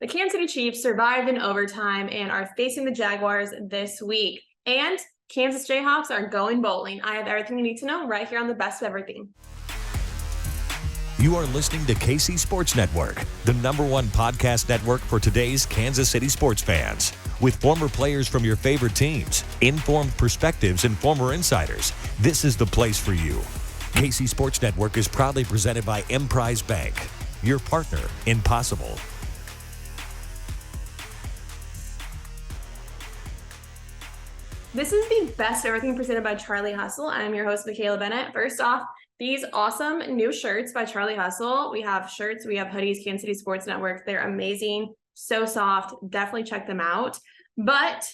The Kansas City Chiefs survived in overtime and are facing the Jaguars this week. And Kansas Jayhawks are going bowling. I have everything you need to know right here on the Best of Everything. You are listening to KC Sports Network, the #1 podcast network for today's Kansas City sports fans. With former players from your favorite teams, informed perspectives, and former insiders, this is the place for you. KC Sports Network is proudly presented by Emprise Bank, your partner in possible. This is the Best of Everything presented by Charlie Hustle. I'm your host, Michaela Bennett. First off, these awesome new shirts by Charlie Hustle. We have shirts, we have hoodies, Kansas City Sports Network. They're amazing, so soft. Definitely check them out. But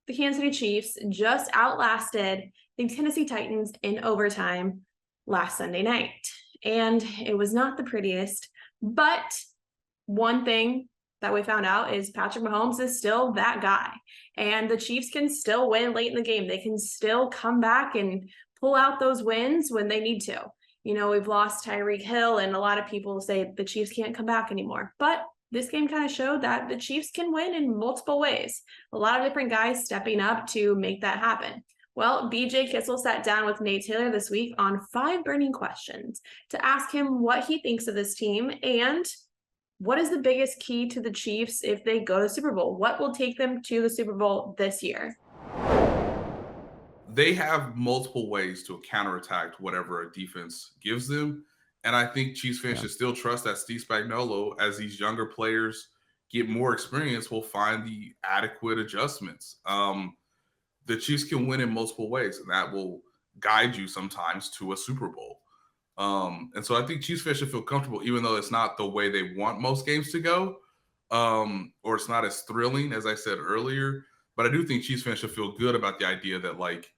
the Kansas City Chiefs just outlasted the Tennessee Titans in overtime last Sunday night. And it was not the prettiest, but one thing that we found out is Patrick Mahomes is still that guy. And the Chiefs can still win late in the game. They can still come back and pull out those wins when they need to. You know, we've lost Tyreek Hill, and a lot of people say the Chiefs can't come back anymore. But this game kind of showed that the Chiefs can win in multiple ways. A lot of different guys stepping up to make that happen. Well, BJ Kissel sat down with Nate Taylor this week on 5 burning questions to ask him what he thinks of this team and what is the biggest key to the Chiefs if they go to the Super Bowl? What will take them to the Super Bowl this year? They have multiple ways to counterattack whatever a defense gives them. And I think Chiefs fans should still trust that Steve Spagnuolo, as these younger players get more experience, will find the adequate adjustments. The Chiefs can win in multiple ways, and that will guide you sometimes to a Super Bowl. And so I think Chiefs fans should feel comfortable, even though it's not the way they want most games to go, or it's not as thrilling as I said earlier. But I do think Chiefs fans should feel good about the idea that, like,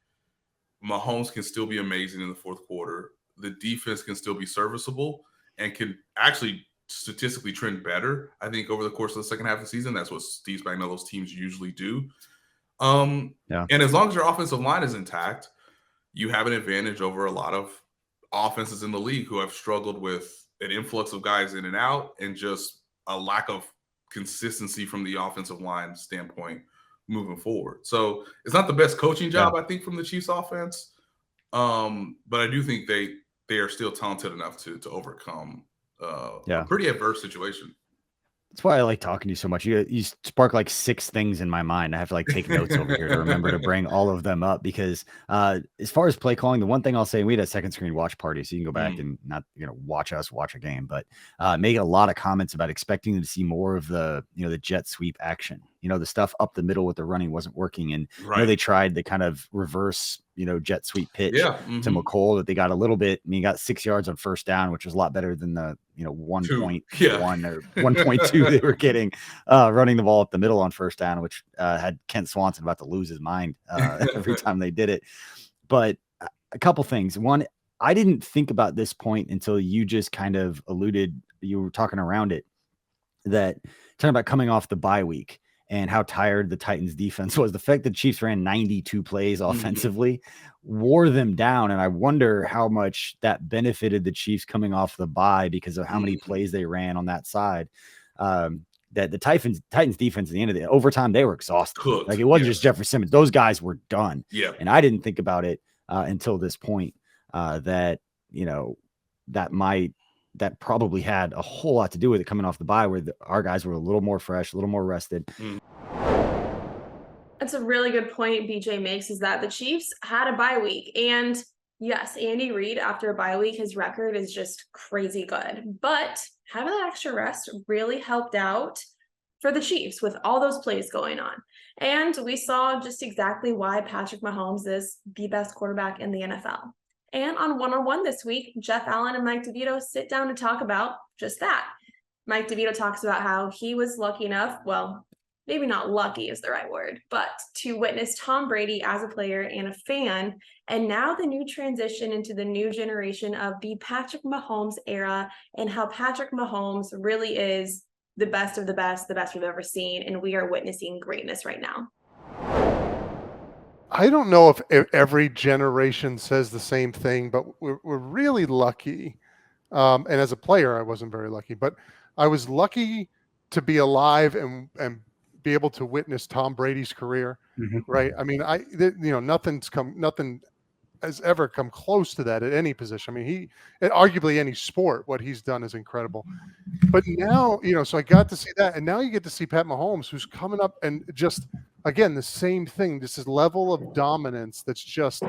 Mahomes can still be amazing in the fourth quarter. The defense can still be serviceable and can actually statistically trend better, I think, over the course of the second half of the season. That's what Steve Spagnuolo's teams usually do. And as long as your offensive line is intact, you have an advantage over a lot of offenses in the league who have struggled with an influx of guys in and out and just a lack of consistency from the offensive line standpoint moving forward. So it's not the best coaching job, I think, from the Chiefs offense. But I do think they are still talented enough to overcome a pretty adverse situation. That's why I like talking to you so much. You spark like 6 things in my mind. I have to like take notes over here to remember to bring all of them up because as far as play calling, the one thing I'll say, we had a second screen watch party, so you can go back and not, watch a game, but make a lot of comments about expecting to see more of the, the jet sweep action. The stuff up the middle with the running wasn't working. And they tried the kind of reverse, jet sweep pitch to McColl that they got a little bit. I mean, he got 6 yards on first down, which was a lot better than the, 1.1 or 1.2 they were getting running the ball up the middle on first down, which had Kent Swanson about to lose his mind every time they did it. But a couple things. One, I didn't think about this point until you just kind of alluded, you were talking around it, that talking about coming off the bye week and how tired the Titans defense was. The fact that Chiefs ran 92 plays offensively wore them down. And I wonder how much that benefited the Chiefs coming off the bye because of how many plays they ran on that side. That the Titans defense at the end of the overtime, they were exhausted. Cooked. Like it wasn't just Jeffrey Simmons. Those guys were done. Yeah. And I didn't think about it until this point that probably had a whole lot to do with it coming off the bye where our guys were a little more fresh, a little more rested. That's a really good point BJ makes, is that the Chiefs had a bye week. And yes, Andy Reid, after a bye week, his record is just crazy good. But having that extra rest really helped out for the Chiefs with all those plays going on. And we saw just exactly why Patrick Mahomes is the best quarterback in the NFL. And on one-on-one this week, Jeff Allen and Mike DeVito sit down to talk about just that. Mike DeVito talks about how he was lucky enough, well, maybe not lucky is the right word, but to witness Tom Brady as a player and a fan, and now the new transition into the new generation of the Patrick Mahomes era, and how Patrick Mahomes really is the best of the best we've ever seen, and we are witnessing greatness right now. I don't know if every generation says the same thing, but we're really lucky. And as a player, I wasn't very lucky, but I was lucky to be alive and be able to witness Tom Brady's career, right? I mean, nothing has ever come close to that at any position. I mean, arguably any sport, what he's done is incredible. But now, so I got to see that, and now you get to see Pat Mahomes, who's coming up and just, again, the same thing. This is level of dominance that's just,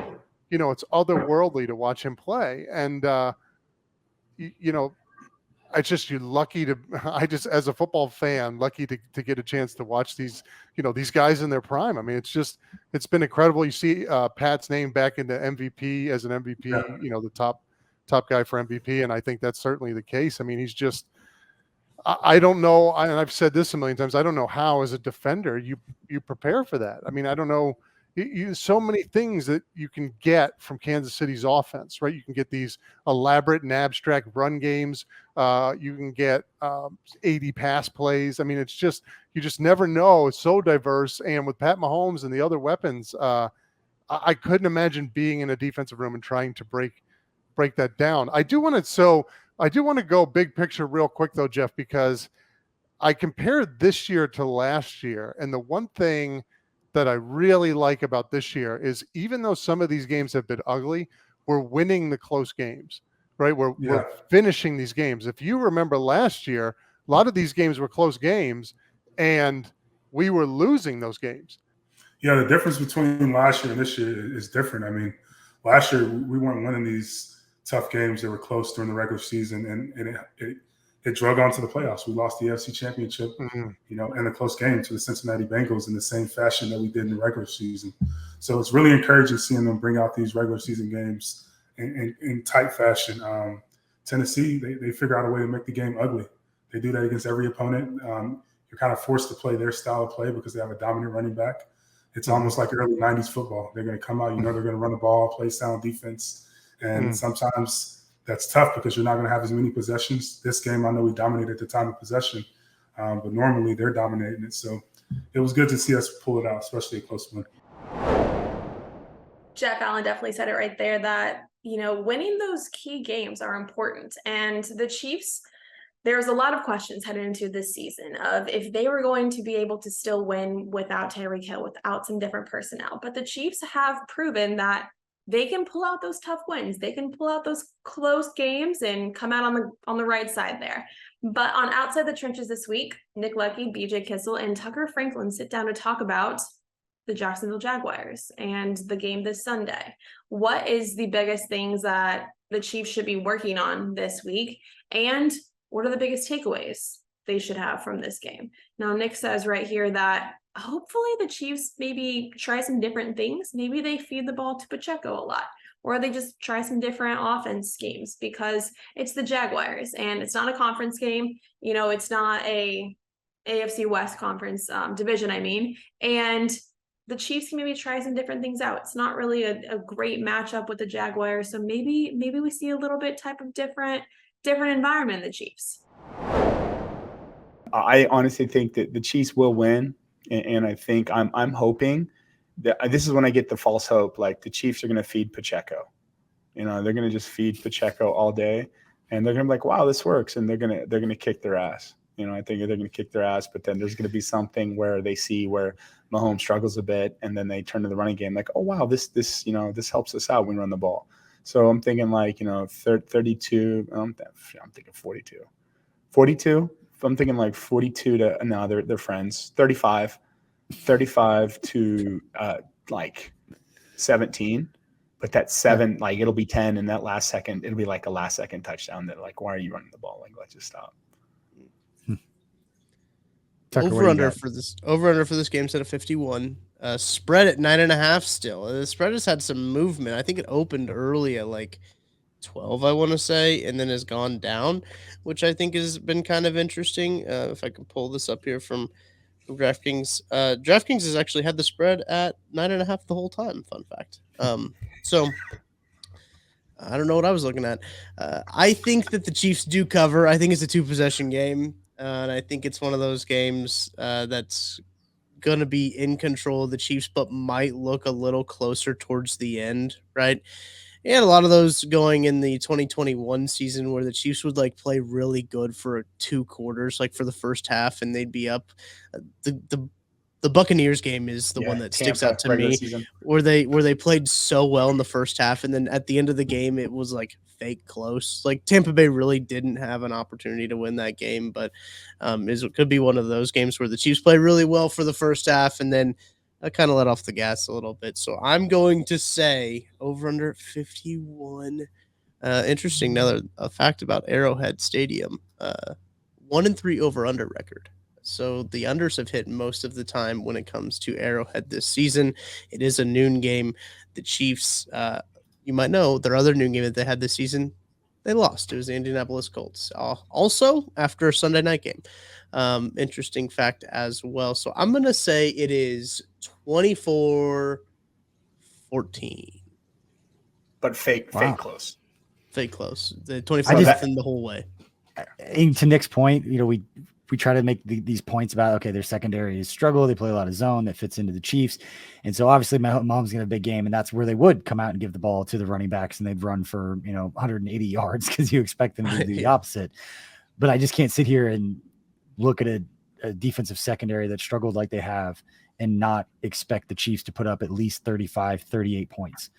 it's otherworldly to watch him play. And, you're lucky as a football fan, lucky to get a chance to watch these guys in their prime. I mean, it's been incredible. You see Pat's name back into MVP as an MVP, the top guy for MVP. And I think that's certainly the case. I mean, he's just, I don't know. And I've said this a million times. I don't know how, as a defender, you prepare for that. I mean, I don't know. So many things that you can get from Kansas City's offense, right? You can get these elaborate and abstract run games. You can get 80 pass plays. I mean, it's just, you just never know. It's so diverse. And with Pat Mahomes and the other weapons, I couldn't imagine being in a defensive room and trying to break that down. I do want to go big picture real quick though, Jeff, because I compared this year to last year. And the one thing that I really like about this year is, even though some of these games have been ugly, we're winning the close games, right? We're finishing these games. If you remember last year, a lot of these games were close games and we were losing those games. Yeah, the difference between last year and this year is different. I mean, last year we weren't winning these tough games that were close during the regular season, and it drug on to the playoffs. We lost the AFC Championship, in a close game to the Cincinnati Bengals in the same fashion that we did in the regular season. So it's really encouraging seeing them bring out these regular season games in tight fashion. Tennessee, they figure out a way to make the game ugly. They do that against every opponent. You're kind of forced to play their style of play because they have a dominant running back. It's almost like early 90s football. They're going to come out, they're going to run the ball, play sound defense. And sometimes that's tough because you're not going to have as many possessions. This game, I know we dominated the time of possession, but normally they're dominating it. So it was good to see us pull it out, especially a close one. Jeff Allen definitely said it right there that, winning those key games are important. And the Chiefs, there's a lot of questions headed into this season of if they were going to be able to still win without Tyreek Hill, without some different personnel. But the Chiefs have proven that they can pull out those tough wins. They can pull out those close games and come out on the right side there. But on Outside the Trenches this week, Nick Leckie, BJ Kissel, and Tucker Franklin sit down to talk about the Jacksonville Jaguars and the game this Sunday. What is the biggest things that the Chiefs should be working on this week? And what are the biggest takeaways they should have from this game? Now, Nick says right here that hopefully the Chiefs maybe try some different things. Maybe they feed the ball to Pacheco a lot, or they just try some different offense schemes because it's the Jaguars and it's not a conference game. It's not a AFC West conference division, and the Chiefs can maybe try some different things out. It's not really a great matchup with the Jaguars. So maybe we see a little bit type of different environment in the Chiefs. I honestly think that the Chiefs will win. And I think I'm hoping that this is when I get the false hope, like the Chiefs are going to feed Pacheco. They're going to just feed Pacheco all day, and they're going to be like, wow, this works. And they're going to kick their ass. I think they're going to kick their ass, but then there's going to be something where they see where Mahomes struggles a bit, and then they turn to the running game like, oh, wow, this helps us out when we run the ball. So I'm thinking 32. I'm thinking 42. 42. I'm thinking 42 to no, they're friends. 35 to 17. But that 7, it'll be 10, and that last second, it'll be like a last second touchdown that why are you running the ball? Let's just stop. Tucker, over under for this game set of 51. Spread at 9.5 still. The spread has had some movement. I think it opened early at 12, I want to say, and then has gone down, which I think has been kind of interesting. If I can pull this up here from DraftKings. DraftKings has actually had the spread at 9.5 the whole time. Fun fact. So I don't know what I was looking at. I think that the Chiefs do cover. I think it's a 2-possession game, and I think it's one of those games that's going to be in control of the Chiefs, but might look a little closer towards the end, right? He had a lot of those going in the 2021 season where the Chiefs would like play really good for 2 quarters, like for the first half, and they'd be up. The Buccaneers game is the one that sticks Tampa, out to regular me, season. where they played so well in the first half, and then at the end of the game, it was like fake close. Like Tampa Bay really didn't have an opportunity to win that game, but it could be one of those games where the Chiefs play really well for the first half, and then I kind of let off the gas a little bit. So I'm going to say over under 51. Interesting. Another fact about Arrowhead Stadium: 1-3 over under record. So the unders have hit most of the time when it comes to Arrowhead this season. It is a noon game. The Chiefs, you might know, their other noon game that they had this season, they lost. It was the Indianapolis Colts. Also after a Sunday night game. Interesting fact as well. So I'm going to say it is 24-14. But fake close. Fake close. The 24-0 the whole way. And to Nick's point, we try to make these points about, okay, their secondary is struggle. They play a lot of zone that fits into the Chiefs. And so obviously Mahomes going to have a big game, and that's where they would come out and give the ball to the running backs and they'd run for, 180 yards because you expect them to do the opposite. But I just can't sit here and look at a defensive secondary that struggled like they have and not expect the Chiefs to put up at least 35, 38 points.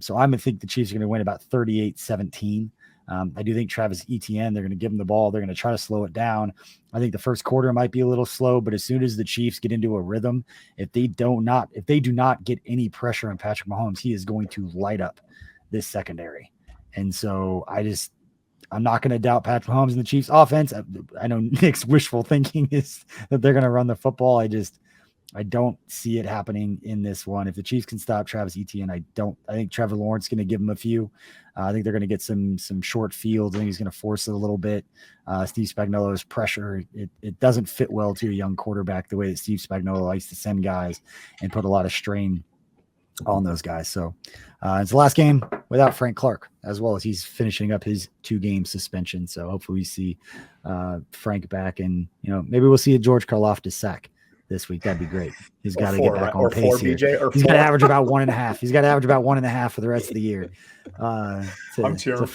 So I'm going to think the Chiefs are going to win about 38-17. I do think Travis Etienne, they're going to give him the ball. They're going to try to slow it down. I think the first quarter might be a little slow, but as soon as the Chiefs get into a rhythm, if they do not get any pressure on Patrick Mahomes, he is going to light up this secondary. And so I'm not going to doubt Patrick Mahomes and the Chiefs offense. I know Nick's wishful thinking is that they're going to run the football. I don't see it happening in this one. If the Chiefs can stop Travis Etienne, I think Trevor Lawrence is going to give him a few. I think they're going to get some short fields. I think he's going to force it a little bit. Steve Spagnuolo's pressure, it doesn't fit well to a young quarterback the way that Steve Spagnuolo likes to send guys and put a lot of strain on those guys. So it's the last game without Frank Clark, as well as he's finishing up his 2-game suspension. So hopefully we see Frank back, and maybe we'll see a George Karlaftis sack this week. That'd be great. He's got to get back on pace here. He's got to average about 1.5. He's got to average about 1.5 for the rest of the year to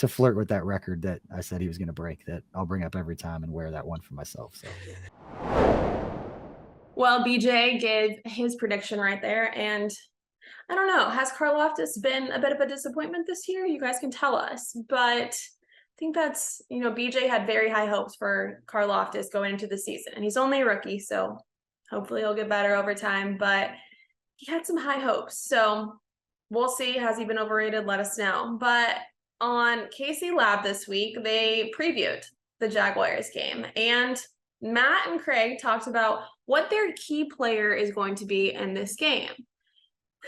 flirt with that record that I said he was going to break, that I'll bring up every time and wear that one for myself. So. Well, BJ gave his prediction right there, and I don't know, has Karlaftis been a bit of a disappointment this year? You guys can tell us, but I think that's, BJ had very high hopes for Karlaftis going into the season, and he's only a rookie, so hopefully he'll get better over time, but he had some high hopes. So we'll see. Has he been overrated? Let us know. But on KC Lab this week, they previewed the Jaguars game, and Matt and Craig talked about what their key player is going to be in this game.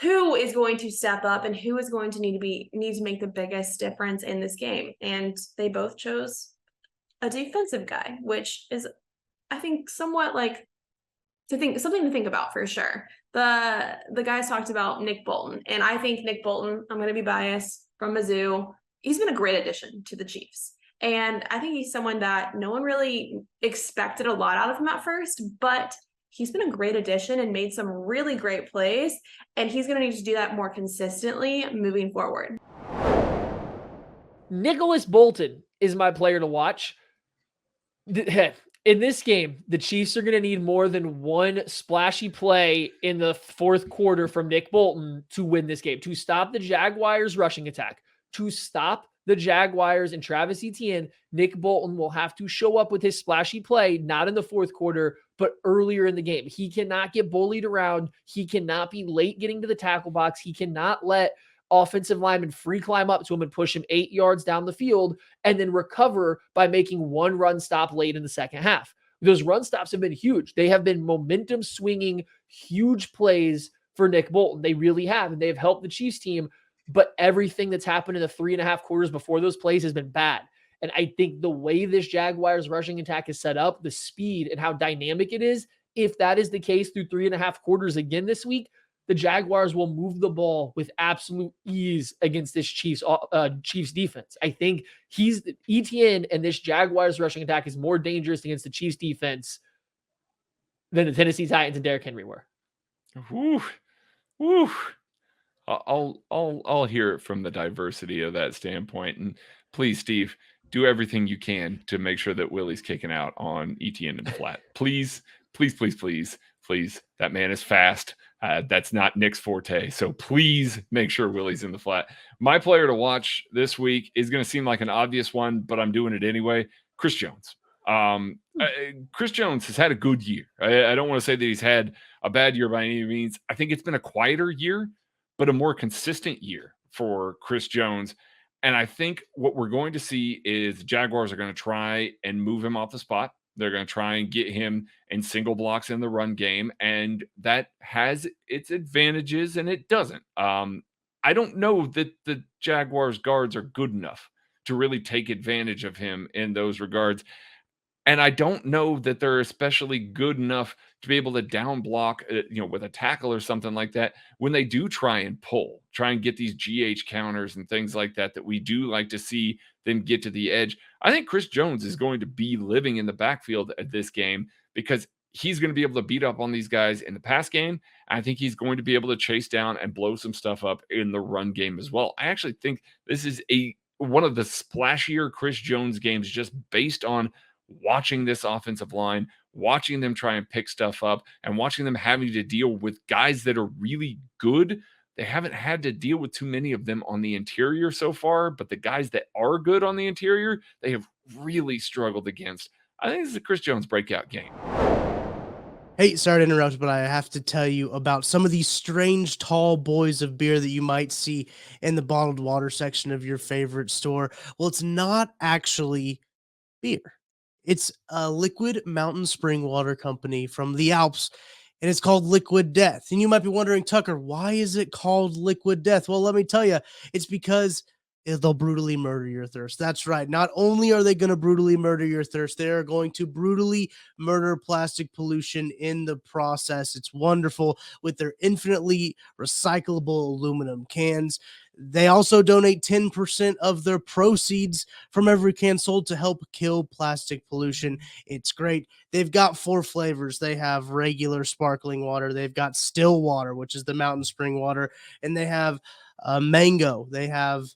Who is going to step up and who is going to need to make the biggest difference in this game. And they both chose a defensive guy, which is, I think, somewhat something to think about for sure. The guys talked about Nick Bolton, and I think Nick Bolton, I'm going to be biased, from Mizzou, he's been a great addition to the Chiefs. And I think he's someone that no one really expected a lot out of him at first, but he's been a great addition and made some really great plays, and he's going to need to do that more consistently moving forward. Nicholas Bolton is my player to watch. In this game, the Chiefs are going to need more than one splashy play in the fourth quarter from Nick Bolton to win this game, to stop the Jaguars' rushing attack, to stop the Jaguars and Travis Etienne. Nick Bolton will have to show up with his splashy play, not in the fourth quarter, but earlier in the game. He cannot get bullied around. He cannot be late getting to the tackle box. He cannot let offensive linemen free climb up to him and push him 8 yards down the field and then recover by making one run stop late in the second half. Those run stops have been huge. They have been momentum swinging, huge plays for Nick Bolton. They really have, and they have helped the Chiefs team, but everything that's happened in the 3.5 quarters before those plays has been bad. And I think the way this Jaguars rushing attack is set up, the speed and how dynamic it is, if that is the case through 3.5 quarters again this week, the Jaguars will move the ball with absolute ease against this Chiefs defense. I think Etienne and this Jaguars rushing attack is more dangerous against the Chiefs defense than the Tennessee Titans and Derrick Henry were. Woo. Woo. I'll hear it from the diversity of that standpoint. And please, Steve, do everything you can to make sure that Willie's kicking out on ETN in the flat. Please, please, please, please, please. That man is fast. That's not Nick's forte. So please make sure Willie's in the flat. My player to watch this week is going to seem like an obvious one, but I'm doing it anyway. Chris Jones. Chris Jones has had a good year. I don't want to say that he's had a bad year by any means. I think it's been a quieter year, but a more consistent year for Chris Jones. And I think what we're going to see is the Jaguars are going to try and move him off the spot. They're going to try and get him in single blocks in the run game. And that has its advantages and it doesn't. I don't know that the Jaguars guards are good enough to really take advantage of him in those regards. And I don't know that they're especially good enough to be able to down block, with a tackle or something like that when they do try and get these GH counters and things like that we do like to see them get to the edge. I think Chris Jones is going to be living in the backfield at this game because he's going to be able to beat up on these guys in the pass game. I think he's going to be able to chase down and blow some stuff up in the run game as well. I actually think this is one of the splashier Chris Jones games just based on watching this offensive line, watching them try and pick stuff up, and watching them having to deal with guys that are really good. They haven't had to deal with too many of them on the interior so far, but the guys that are good on the interior, they have really struggled against. I think this is a Chris Jones breakout game. Hey, sorry to interrupt, but I have to tell you about some of these strange tall boys of beer that you might see in the bottled water section of your favorite store. Well, it's not actually beer. It's a liquid mountain spring water company from the Alps, and it's called Liquid Death. And you might be wondering, Tucker, why is it called Liquid Death? Well, let me tell you, it's because they'll brutally murder your thirst. That's right. Not only are they going to brutally murder your thirst, they are going to brutally murder plastic pollution in the process. It's wonderful with their infinitely recyclable aluminum cans. They also donate 10% of their proceeds from every can sold to help kill plastic pollution. It's great. They've got 4 flavors. They have regular sparkling water. They've got still water, which is the mountain spring water. And they have mango. They have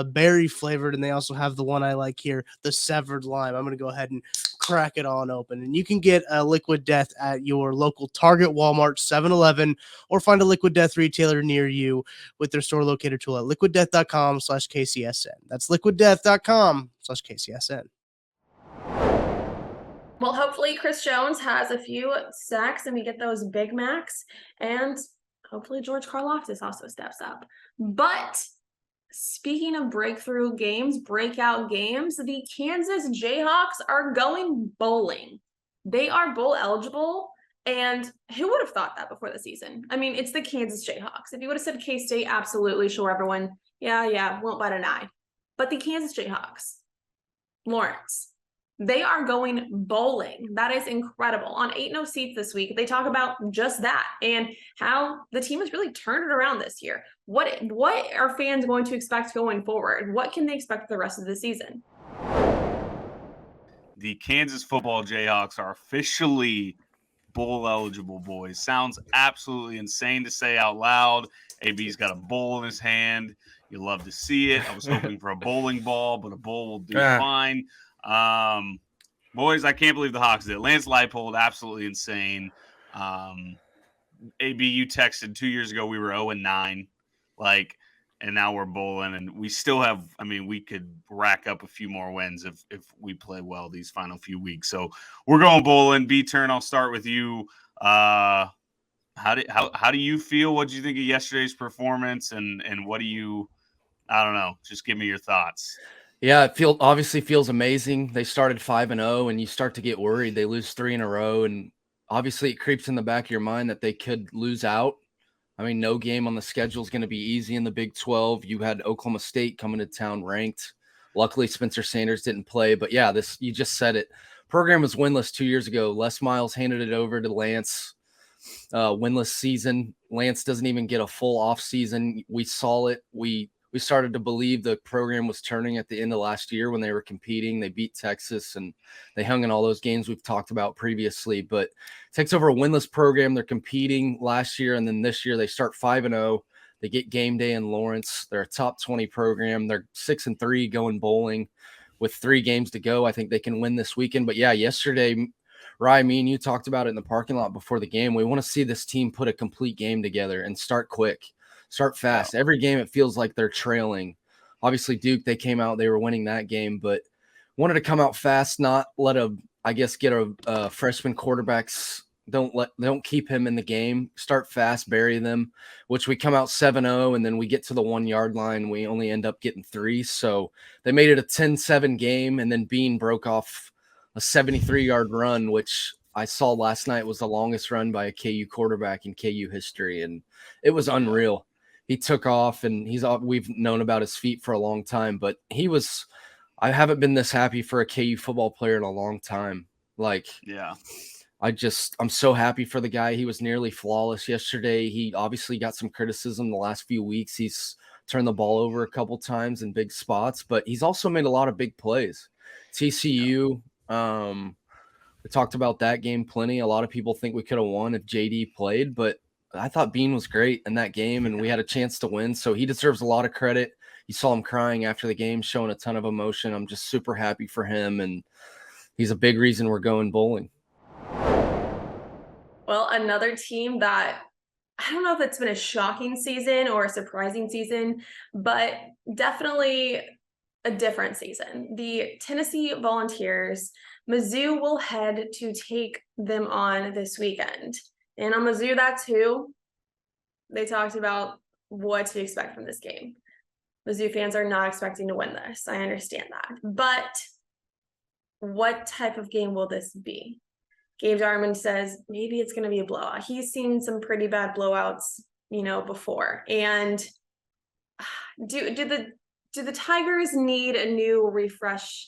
berry flavored. And they also have the one I like here, the severed lime. I'm going to go ahead and crack it on open. And you can get a Liquid Death at your local Target, Walmart, 7-Eleven, or find a Liquid Death retailer near you with their store locator tool at liquiddeath.com/KCSN. That's liquiddeath.com/KCSN. Well, hopefully Chris Jones has a few sacks and we get those Big Macs, and hopefully George Karlaftis also steps up. But speaking of breakout games, the Kansas Jayhawks are going bowling. They are bowl eligible, and who would have thought that before the season? I mean, it's the Kansas Jayhawks. If you would have said K-State, absolutely, sure, everyone, yeah, won't bat an eye. But the Kansas Jayhawks, Lawrence, they are going bowling. That is incredible. On 8-0 Seats this week, they talk about just that and how the team has really turned it around this year. What are fans going to expect going forward? What can they expect for the rest of the season? The Kansas football Jayhawks are officially bowl eligible, boys. Sounds absolutely insane to say out loud. AB's got a bowl in his hand. You love to see it. I was hoping for a bowling ball, but a bowl will do fine. Boys, I can't believe the Hawks did it. Lance Leipold, absolutely insane. AB, you texted 2 years ago we were 0-9, and now we're bowling, and we still have. I mean, we could rack up a few more wins if we play well these final few weeks. So we're going bowling. B-turn, I'll start with you. How do you feel? What do you think of yesterday's performance, and what do you? I don't know. Just give me your thoughts. Yeah, it obviously feels amazing. They started 5-0, and you start to get worried. They lose 3 in a row, and obviously it creeps in the back of your mind that they could lose out. I mean, no game on the schedule is going to be easy in the Big 12. You had Oklahoma State coming to town ranked. Luckily, Spencer Sanders didn't play. But, yeah, you just said it. Program was winless 2 years ago. Les Miles handed it over to Lance. Winless season. Lance doesn't even get a full off season. We saw it. We started to believe the program was turning at the end of last year when they were competing. They beat Texas, and they hung in all those games we've talked about previously. But it takes over a winless program. They're competing last year, and then this year they start 5-0. They get game day in Lawrence. They're a top 20 program. They're 6-3 going bowling with 3 games to go. I think they can win this weekend. But yeah, yesterday, Ryan, me and you talked about it in the parking lot before the game. We want to see this team put a complete game together and start quick, start fast. Every game, it feels like they're trailing. Obviously, Duke, they came out, they were winning that game, but wanted to come out fast, not let get a freshman quarterbacks. Don't keep him in the game. Start fast, bury them, which we come out 7-0, and then we get to the 1 yard line. We only end up getting 3. So they made it a 10-7 game, and then Bean broke off a 73-yard run, which I saw last night was the longest run by a KU quarterback in KU history, and it was unreal. He took off, and we've known about his feet for a long time, but I haven't been this happy for a KU football player in a long time. I'm so happy for the guy. He was nearly flawless yesterday. He obviously got some criticism the last few weeks. He's turned the ball over a couple times in big spots, but he's also made a lot of big plays. TCU, we talked about that game plenty. A lot of people think we could have won if JD played, but I thought Bean was great in that game, and we had a chance to win. So he deserves a lot of credit. You saw him crying after the game, showing a ton of emotion. I'm just super happy for him, and he's a big reason we're going bowling. Well, another team that I don't know if it's been a shocking season or a surprising season, but definitely a different season. The Tennessee Volunteers, Mizzou will head to take them on this weekend. And on Mizzou, that's who they talked about what to expect from this game. Mizzou fans are not expecting to win this. I understand that. But what type of game will this be? Gabe Darman says maybe it's going to be a blowout. He's seen some pretty bad blowouts, before. And do the Tigers need a new refresh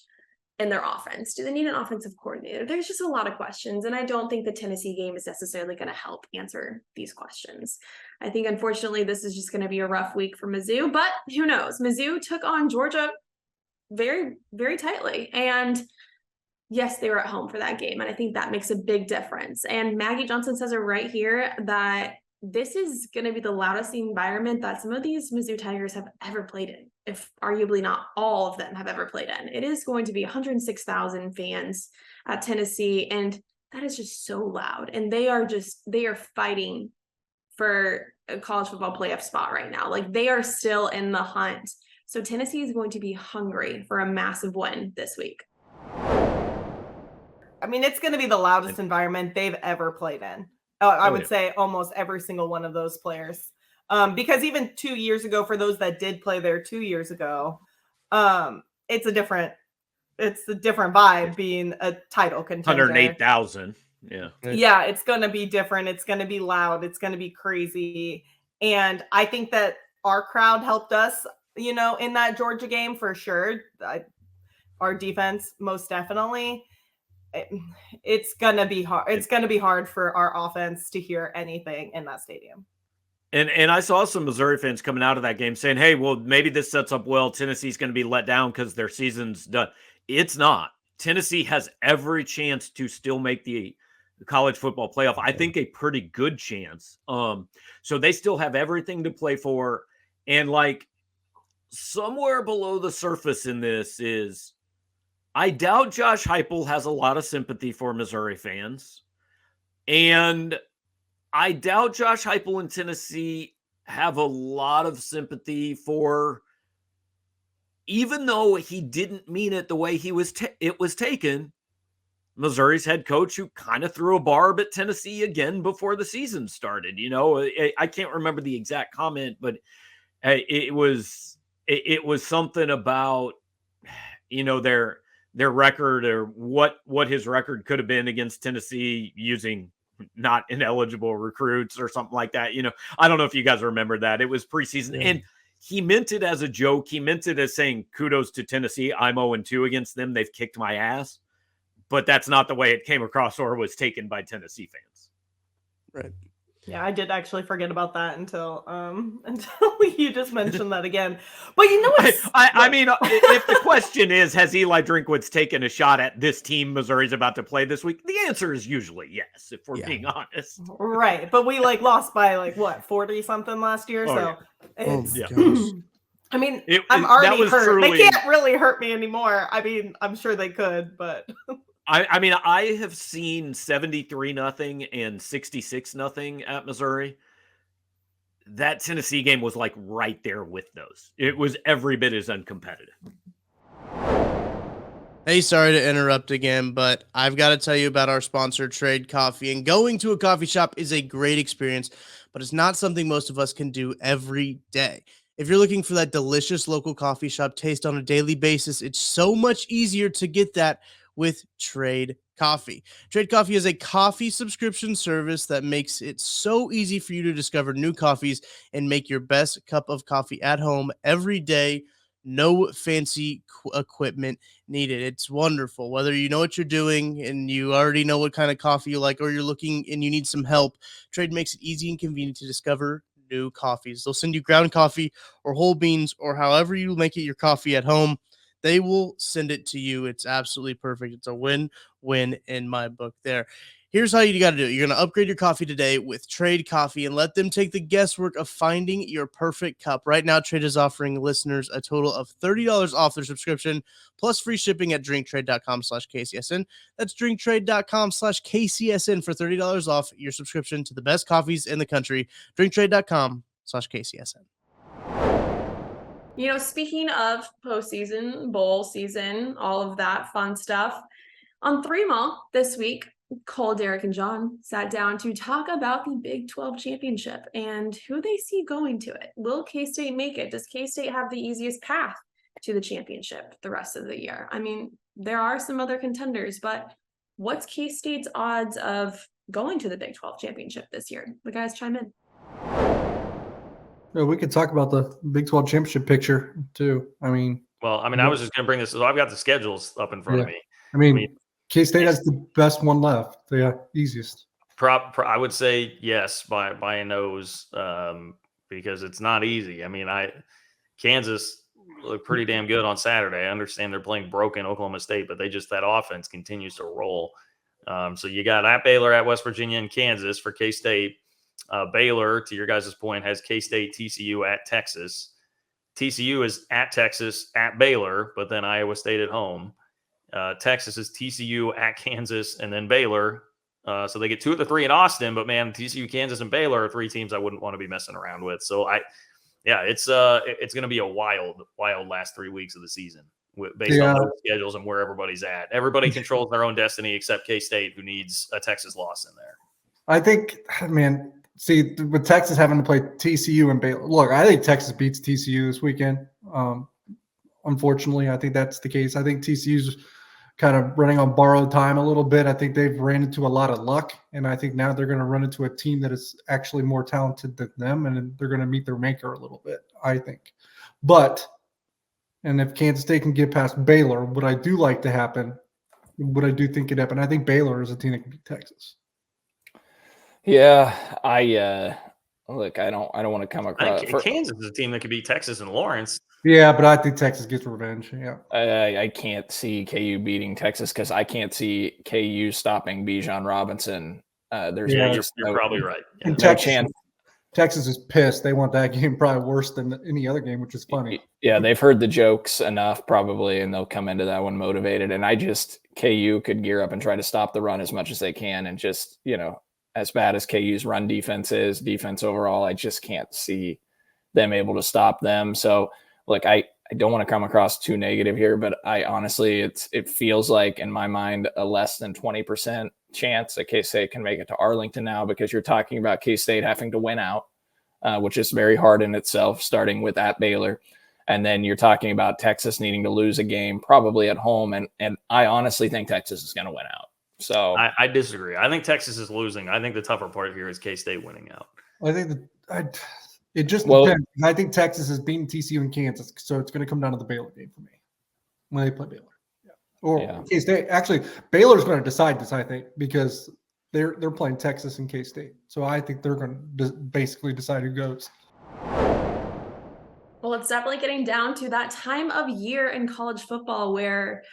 in their offense? Do they need an offensive coordinator? There's just a lot of questions, and I don't think the Tennessee game is necessarily going to help answer these questions. I think, unfortunately, this is just going to be a rough week for Mizzou, but who knows? Mizzou took on Georgia very, very tightly, and yes, they were at home for that game, and I think that makes a big difference. And Maggie Johnson says it right here that this is going to be the loudest environment that some of these Mizzou Tigers have ever played in, if arguably not all of them have ever played in. It is going to be 106,000 fans at Tennessee, and that is just so loud. And they are fighting for a college football playoff spot right now. Like, they are still in the hunt. So Tennessee is going to be hungry for a massive win this week. I mean, it's going to be the loudest environment they've ever played in. I would say almost every single one of those players. Because even 2 years ago, for those that did play there 2 years ago, it's a different vibe being a title contender. 108,000. Yeah. Yeah, it's going to be different. It's going to be loud. It's going to be crazy. And I think that our crowd helped us, in that Georgia game for sure. Our defense, most definitely. It's going to be hard. It's going to be hard for our offense to hear anything in that stadium. And I saw some Missouri fans coming out of that game saying, hey, well, maybe this sets up well. Tennessee's going to be let down because their season's done. It's not. Tennessee has every chance to still make the college football playoff. I think a pretty good chance. So they still have everything to play for. And somewhere below the surface in this is, I doubt Josh Heupel has a lot of sympathy for Missouri fans. And I doubt Josh Heupel in Tennessee have a lot of sympathy for, even though he didn't mean it the way it was taken, Missouri's head coach who kind of threw a barb at Tennessee again before the season started. I can't remember the exact comment, but it was something about, their record, or what his record could have been against Tennessee using not ineligible recruits or something like that. I don't know if you guys remember that. It was preseason, and he meant it as a joke. He meant it as saying, kudos to Tennessee. I'm 0-2 against them. They've kicked my ass. But that's not the way it came across or was taken by Tennessee fans. Right. Yeah, I did actually forget about that until you just mentioned that again. But you know what's I mean, if the question is, has Eli Drinkwitz taken a shot at this team Missouri's about to play this week? The answer is usually yes, if we're being honest. right. But we lost by 40 something last year. So it's I mean, I'm already hurt. Truly, they can't really hurt me anymore. I mean, I'm sure they could, but I mean, I have seen 73-0 and 66-0 at Missouri. That Tennessee game was right there with those. It was every bit as uncompetitive. Hey, sorry to interrupt again, but I've got to tell you about our sponsor, Trade Coffee. And going to a coffee shop is a great experience, but it's not something most of us can do every day. If you're looking for that delicious local coffee shop taste on a daily basis, it's so much easier to get that with Trade Coffee. Trade Coffee is a coffee subscription service that makes it so easy for you to discover new coffees and make your best cup of coffee at home every day. No fancy equipment needed. It's wonderful. Whether you know what you're doing and you already know what kind of coffee you like, or you're looking and you need some help, Trade makes it easy and convenient to discover new coffees. They'll send you ground coffee or whole beans or however you make it your coffee at home. They will send it to you. It's absolutely perfect. It's a win-win in my book there. Here's how you got to do it. You're going to upgrade your coffee today with Trade Coffee and let them take the guesswork of finding your perfect cup. Right now, Trade is offering listeners a total of $30 off their subscription plus free shipping at drinktrade.com/KCSN. That's drinktrade.com/KCSN for $30 off your subscription to the best coffees in the country. drinktrade.com/KCSN. You know, speaking of postseason, bowl season, all of that fun stuff, on 3-Mall this week, Cole, Derek, and John sat down to talk about the Big 12 championship and who they see going to it. Will K-State make it? Does K-State have the easiest path to the championship the rest of the year? I mean, there are some other contenders, but what's K-State's odds of going to the Big 12 championship this year? The guys chime in. We could talk about the Big 12 championship picture too. I mean, I was just going to bring this. So I've got the schedules up in front of me. I mean, K-State has the best one left. Yeah, easiest. I would say yes by a nose because it's not easy. I mean, Kansas looked pretty damn good on Saturday. I understand they're playing broken Oklahoma State, but that offense continues to roll. So you got at Baylor, at West Virginia, and Kansas for K-State. Baylor, to your guys' point, has K-State, TCU at Texas. TCU is at Texas, at Baylor, but then Iowa State at home. Texas is TCU at Kansas and then Baylor. So they get 2 of the 3 in Austin, but man, TCU, Kansas, and Baylor are 3 teams I wouldn't want to be messing around with. So it's going to be a wild last 3 weeks of the season based on those schedules and where everybody's at. Everybody controls their own destiny except K-State, who needs a Texas loss in there. I think, man, see, with Texas having to play TCU and Baylor, look, I think Texas beats TCU this weekend. Unfortunately, I think that's the case. I think TCU's kind of running on borrowed time a little bit. I think they've ran into a lot of luck, and I think now they're going to run into a team that is actually more talented than them, and they're going to meet their maker a little bit, I think. And if Kansas State can get past Baylor, what I do think could happen, I think Baylor is a team that can beat Texas. Yeah, I don't want to come across. Kansas is a team that could beat Texas and Lawrence. Yeah, but I think Texas gets revenge. Yeah, I can't see KU beating Texas because I can't see KU stopping Bijan Robinson. You're probably right. Yeah. No chance. Texas is pissed. They want that game probably worse than any other game, which is funny. Yeah, they've heard the jokes enough probably, and they'll come into that one motivated. And KU could gear up and try to stop the run as much as they can, and just as bad as KU's run defense is, defense overall, I just can't see them able to stop them. So, look, I don't want to come across too negative here, but I honestly, it feels like in my mind a less than 20% chance that K-State can make it to Arlington now, because you're talking about K-State having to win out, which is very hard in itself, starting with at Baylor. And then you're talking about Texas needing to lose a game, probably at home. And I honestly think Texas is going to win out. So I disagree. I think Texas is losing. I think the tougher part here is K-State winning out. I think it just depends. I think Texas has beaten TCU and Kansas, so it's going to come down to the Baylor game for me when they play Baylor. Yeah. Or K-State. Actually, Baylor's going to decide this, I think, because they're playing Texas and K-State. So I think they're going to basically decide who goes. Well, it's definitely getting down to that time of year in college football where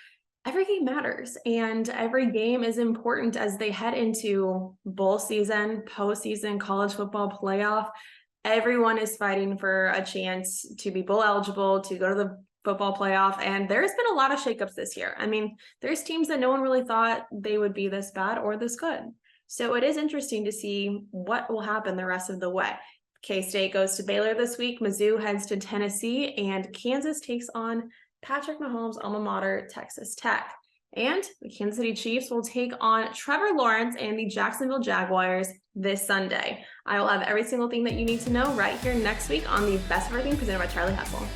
every game matters and every game is important as they head into bowl season, postseason, college football playoff. Everyone is fighting for a chance to be bowl eligible, to go to the football playoff. And there's been a lot of shakeups this year. I mean, there's teams that no one really thought they would be this bad or this good. So it is interesting to see what will happen the rest of the way. K-State goes to Baylor this week. Mizzou heads to Tennessee, and Kansas takes on Patrick Mahomes' alma mater, Texas Tech. And the Kansas City Chiefs will take on Trevor Lawrence and the Jacksonville Jaguars this Sunday. I will have every single thing that you need to know right here next week on the Best of Everything presented by Charlie Hustle.